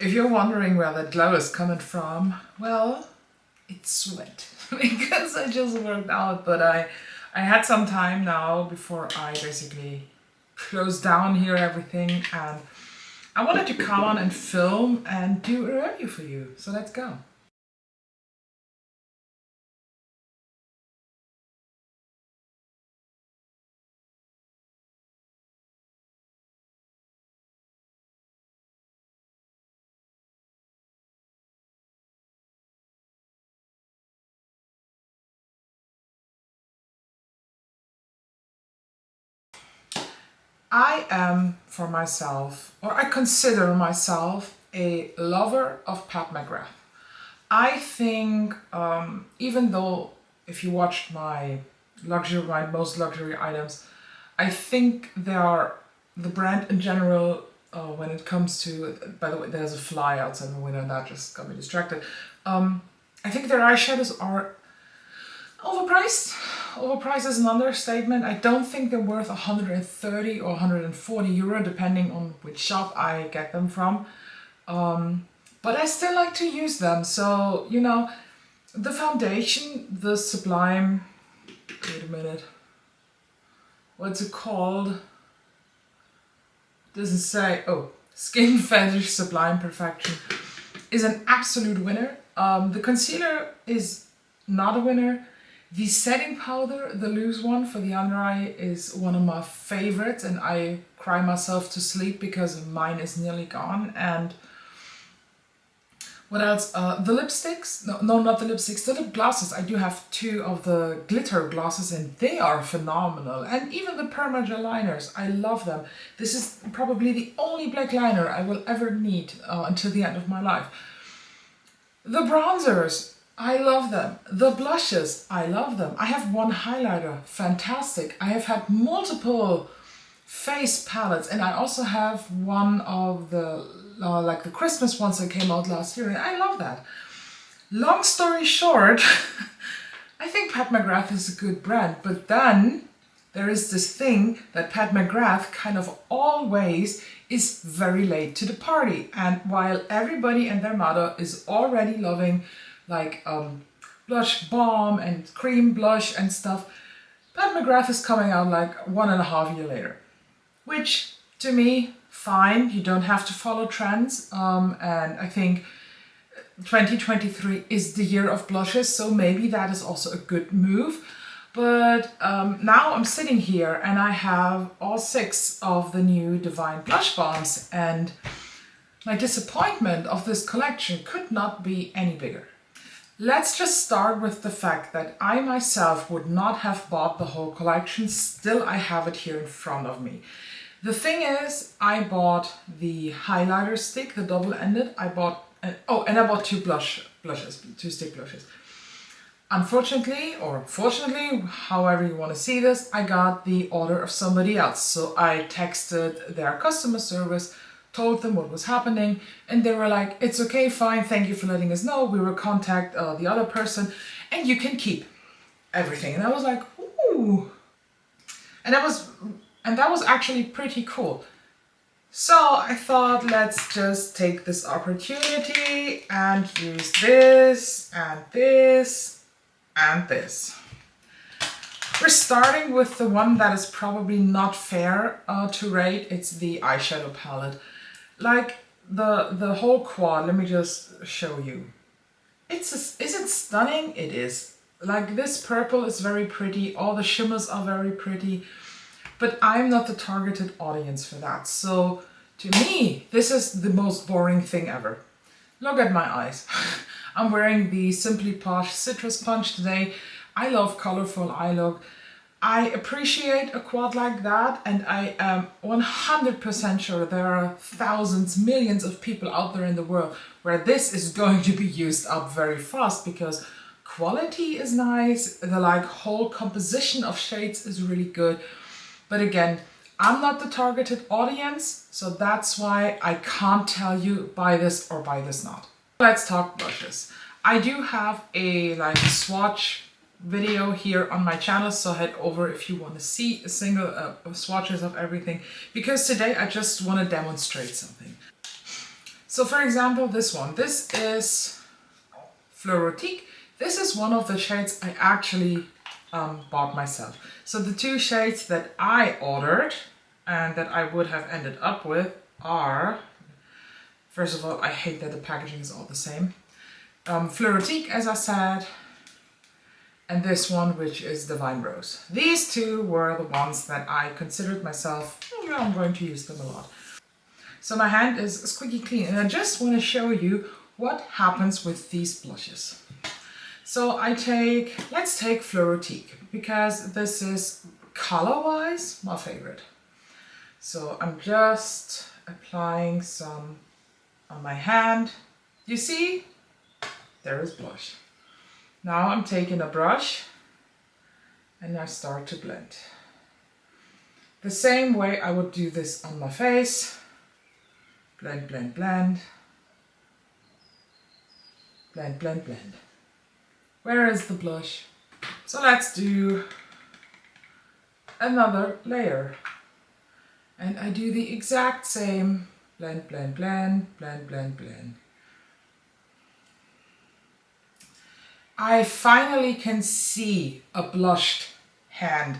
If you're wondering where that glow is coming from, well, it's sweat because I just worked out, but I had some time now before I basically closed down here everything, and I wanted to come on and film and do a review for you. So let's go. I am, for myself, or I consider myself, a lover of Mcgrath. I think, even though if you watched my most luxury items, I think they are the brand in general. When it comes to, by the way, there's a fly outside the window and that just got me distracted. I think their eyeshadows are overpriced. Overpriced is an understatement. I don't think they're worth 130 or 140 euro, depending on which shop I get them from. But I still like to use them. So, you know, the foundation, the Sublime, wait a minute, what's it called? Doesn't say, oh, Skin Fetish Sublime Perfection is an absolute winner. The concealer is not a winner. The setting powder, the loose one for the under eye, is one of my favorites, and I cry myself to sleep because mine is nearly gone. And what else? The lipsticks, no, not the lipsticks, the lip glosses. I do have 2 of the glitter glosses and they are phenomenal. And even the perma liners, I love them. This is probably the only black liner I will ever need until the end of my life. The bronzers, I love them. The blushes, I love them. I have one highlighter, fantastic. I have had multiple face palettes, and I also have one of the like the Christmas ones that came out last year, and I love that. Long story short, I think Mcgrath is a good brand, but then there is this thing that Mcgrath kind of always is very late to the party. And while everybody and their mother is already loving like blush balm and cream blush and stuff, Mcgrath is coming out like 1.5 years later. Which, to me, fine, you don't have to follow trends. And I think 2023 is the year of blushes, so maybe that is also a good move. But now I'm sitting here and I have all 6 of the new Divine Blush Balms, and my disappointment of this collection could not be any bigger. Let's just start with the fact that I myself would not have bought the whole collection. Still, I have it here in front of me. The thing is, I bought the highlighter stick, the double-ended. I bought, and I bought 2 blushes, 2 stick blushes. Unfortunately, or fortunately, however you want to see this, I got the order of somebody else. So I texted their customer service, told them what was happening, and they were like, it's okay, fine, thank you for letting us know. We will contact the other person and you can keep everything. And I was like, ooh. And that was actually pretty cool. So I thought, let's just take this opportunity and use this and this and this. We're starting with the one that is probably not fair to rate. It's the eyeshadow palette. Like the whole quad, let me just show you. Is it stunning? It is. Like, this purple is very pretty, all the shimmers are very pretty, but I'm not the targeted audience for that. So to me, this is the most boring thing ever. Look at my eyes. I'm wearing the Simply Posh Citrus Punch today. I love colorful eye look. I appreciate a quad like that, and I am 100% sure there are thousands, millions of people out there in the world where this is going to be used up very fast, because quality is nice, the like whole composition of shades is really good. But again, I'm not the targeted audience, so that's why I can't tell you buy this or buy this not. Let's talk blushes. I do have a like swatch video here on my channel, so head over if you want to see a single swatches of everything, because today I just want to demonstrate something. So for example, this one, this is Fleurotique. This is one of the shades I actually bought myself. So the two shades that I ordered and that I would have ended up with are, first of all, I hate that the packaging is all the same. Fleurotique, as I said, and this one, which is Divine Rose. These two were the ones that I considered myself, I'm going to use them a lot. So my hand is squeaky clean, and I just want to show you what happens with these blushes. So let's take Fleurotique, because this is color-wise my favorite. So I'm just applying some on my hand. You see? There is blush. Now I'm taking a brush and I start to blend. The same way I would do this on my face. Blend, blend, blend. Blend, blend, blend. Where is the blush? So let's do another layer. And I do the exact same. Blend, blend, blend, blend, blend, blend. I finally can see a blushed hand.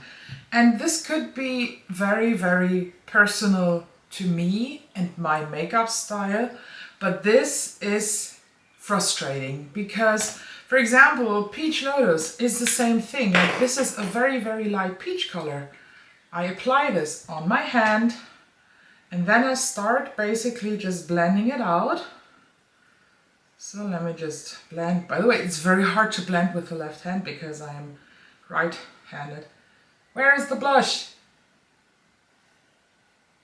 And this could be very, very personal to me and my makeup style. But this is frustrating because, for example, Peach Lotus is the same thing. Like, this is a very, very light peach color. I apply this on my hand and then I start basically just blending it out. So let me just blend. By the way, it's very hard to blend with the left hand because I am right-handed. Where is the blush?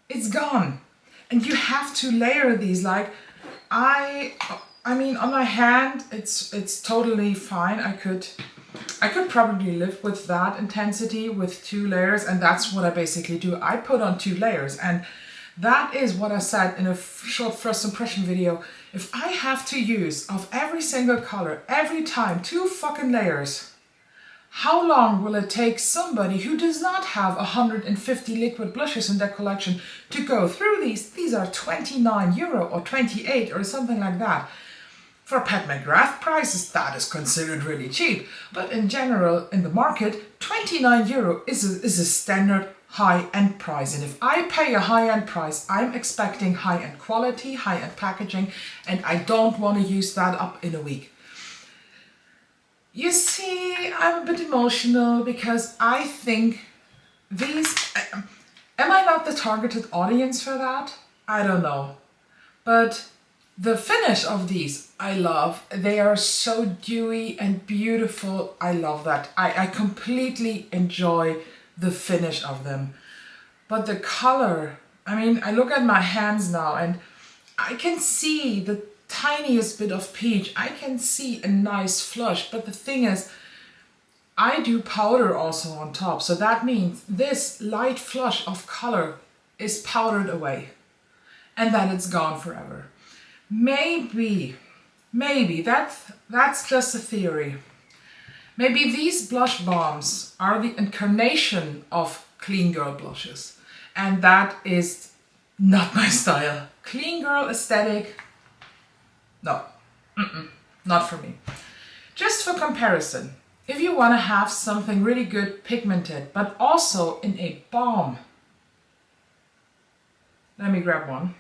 It's gone. And you have to layer these. Like, I mean, on my hand, it's totally fine. I could probably live with that intensity with 2 layers, and that's what I basically do. I put on 2 layers, and that is what I said in a short first impression video. If I have to use of every single color every time 2 fucking layers, how long will it take somebody who does not have 150 liquid blushes in their collection to go through these? These are €29 or 28 or something like that. For Pat Mcgrath prices, that is considered really cheap. But in general, in the market, €29 is a standard high-end price. And if I pay a high-end price, I'm expecting high-end quality, high-end packaging, and I don't want to use that up in a week. You see, I'm a bit emotional because I think these... Am I not the targeted audience for that? I don't know. But the finish of these, I love. They are so dewy and beautiful. I love that. I completely enjoy the finish of them. But the color, I mean, I look at my hands now and I can see the tiniest bit of peach. I can see a nice flush, but the thing is, I do powder also on top. So that means this light flush of color is powdered away and then it's gone forever. Maybe that's just a theory. Maybe these blush balms are the incarnation of clean girl blushes. And that is not my style. Clean girl aesthetic, no, not for me. Just for comparison, if you want to have something really good pigmented, but also in a balm, let me grab one.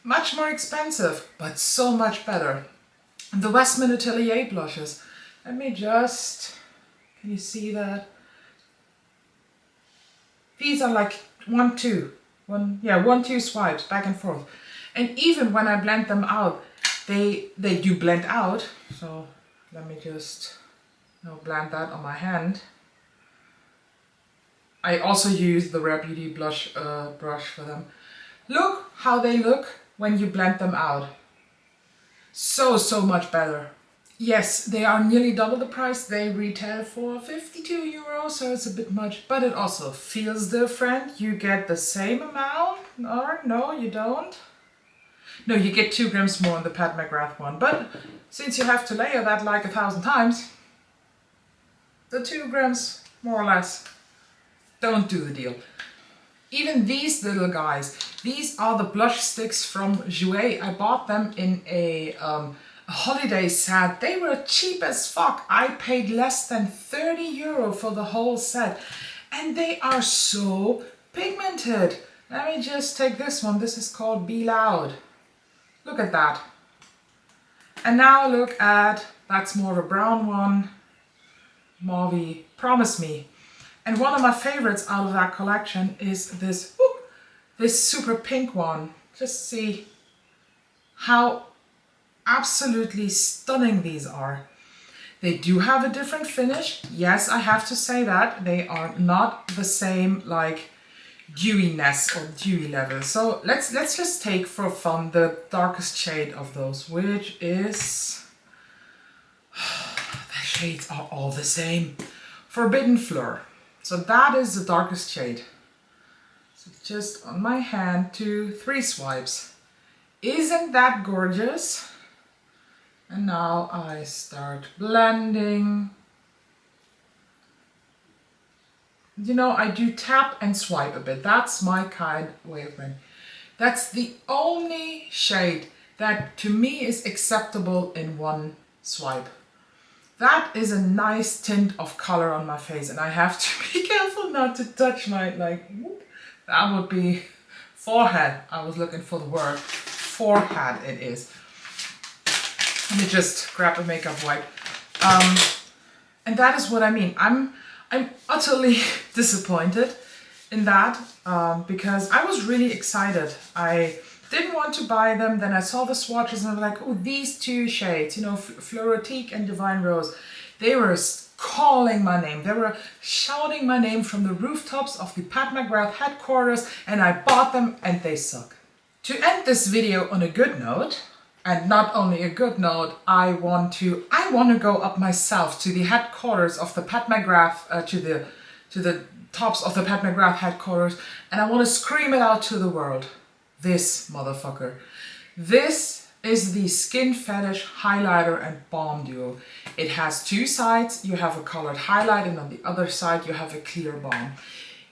Much more expensive, but so much better. The Westman Atelier blushes. Let me just, can you see that? These are like 1-2 swipes back and forth. And even when I blend them out, they do blend out. So let me just blend that on my hand. I also use the Rare Beauty blush brush for them. Look how they look when you blend them out. So much better. Yes, they are nearly double the price. They retail for €52, so it's a bit much, but it also feels different. You get the same amount, or no, you don't. No, you get 2 grams more on the Pat Mcgrath one, but since you have to layer that like 1,000 times, the 2 grams, more or less, don't do the deal. Even these little guys, These are the blush sticks from Jouer. I bought them in a holiday set. They were cheap as fuck. I paid less than 30 euro for the whole set. And they are so pigmented. Let me just take this one. This is called Be Loud. Look at that. And now look at, that's more of a brown one. Mauve, Promise Me. And one of my favorites out of that collection is this, this super pink one. Just see how absolutely stunning these are. They do have a different finish. Yes, I have to say that. They are not the same like dewiness or dewy level. So let's just take for fun the darkest shade of those, which is, the shades are all the same. Forbidden Fleur. So that is the darkest shade. So just on my hand, 2, 3 swipes. Isn't that gorgeous? And now I start blending. You know, I do tap and swipe a bit. That's my kind way of blending. That's the only shade that to me is acceptable in one swipe. That is a nice tint of color on my face, and I have to be careful not to touch my, like, whoop, that would be forehead. I was looking for the word. Forehead it is. Let me just grab a makeup wipe. And that is what I mean. I'm utterly disappointed in that because I was really excited. I didn't want to buy them. Then I saw the swatches and I was like, oh, these 2 shades, you know, Fleurotique and Divine Rose, they were calling my name. They were shouting my name from the rooftops of the Pat Mcgrath headquarters, and I bought them and they suck. To end this video on a good note, and not only a good note, I want to go up myself to the headquarters of the Pat Mcgrath, to the tops of the Pat Mcgrath headquarters, and I want to scream it out to the world. This motherfucker. This is the Skin Fetish Highlighter and Balm Duo. It has 2 sides. You have a colored highlight, and on the other side you have a clear balm.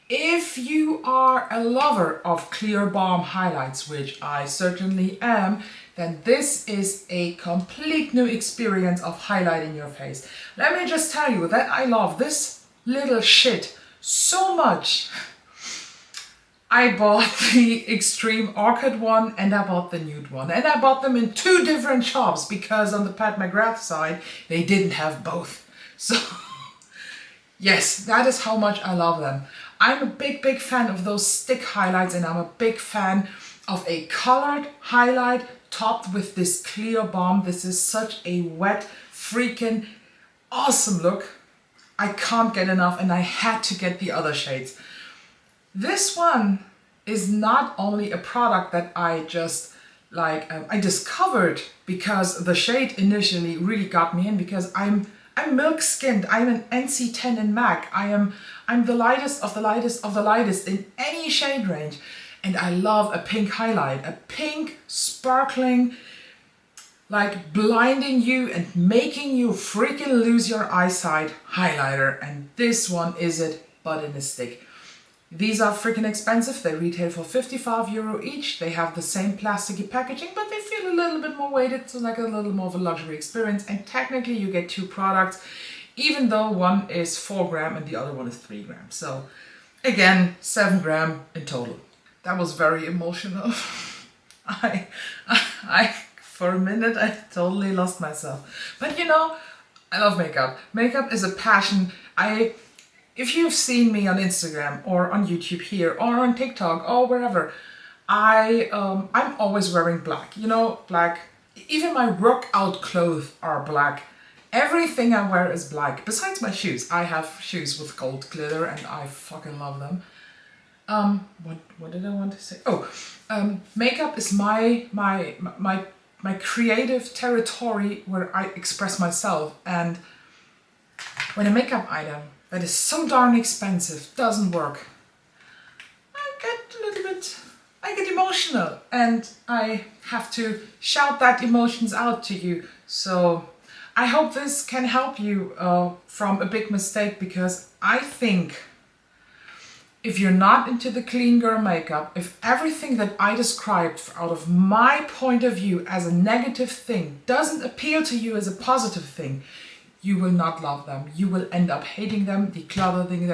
If you are a lover of clear balm highlights, which I certainly am, then this is a complete new experience of highlighting your face. Let me just tell you that I love this little shit so much. I bought the Extreme Orchid one and I bought the nude one. And I bought them in 2 different shops because on the Pat Mcgrath side, they didn't have both. So yes, that is how much I love them. I'm a big fan of those stick highlights, and I'm a big fan of a colored highlight topped with this clear balm. This is such a wet, freaking awesome look. I can't get enough, and I had to get the other shades. This one is not only a product that I just like, I discovered because the shade initially really got me in, because I'm milk skinned. I'm an NC10 in MAC. I'm the lightest of the lightest of the lightest in any shade range. And I love a pink highlight, a pink, sparkling, like blinding you and making you freaking lose your eyesight highlighter. And this one is it, but in a stick. These are freaking expensive. They retail for 55 euro each. They have the same plasticky packaging, but they feel a little bit more weighted, so like a little more of a luxury experience. And technically you get 2 products, even though one is 4 gram and the other one is 3 grams. So again, 7 gram in total. That was very emotional. I for a minute, I totally lost myself. But you know, I love makeup. Makeup is a passion. If you've seen me on Instagram or on YouTube here or on TikTok or wherever, I'm always wearing black. You know, black. Even my workout clothes are black. Everything I wear is black. Besides my shoes. I have shoes with gold glitter and I fucking love them. What did I want to say? Oh, makeup is my creative territory where I express myself. And when a makeup item that is so darn expensive doesn't work, I get emotional, and I have to shout that emotions out to you. So I hope this can help you from a big mistake, because I think If you're not into the clean girl makeup, if everything that I described out of my point of view as a negative thing doesn't appeal to you as a positive thing, you will not love them. You will end up hating them, decluttering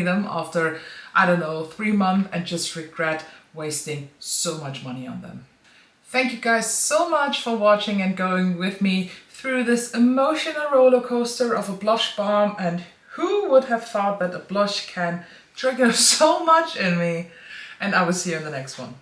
them after, I don't know, 3 months and just regret wasting so much money on them. Thank you guys so much for watching and going with me through this emotional roller coaster of a blush balm, and who would have thought that a blush can trigger so much in me? And I will see you in the next one.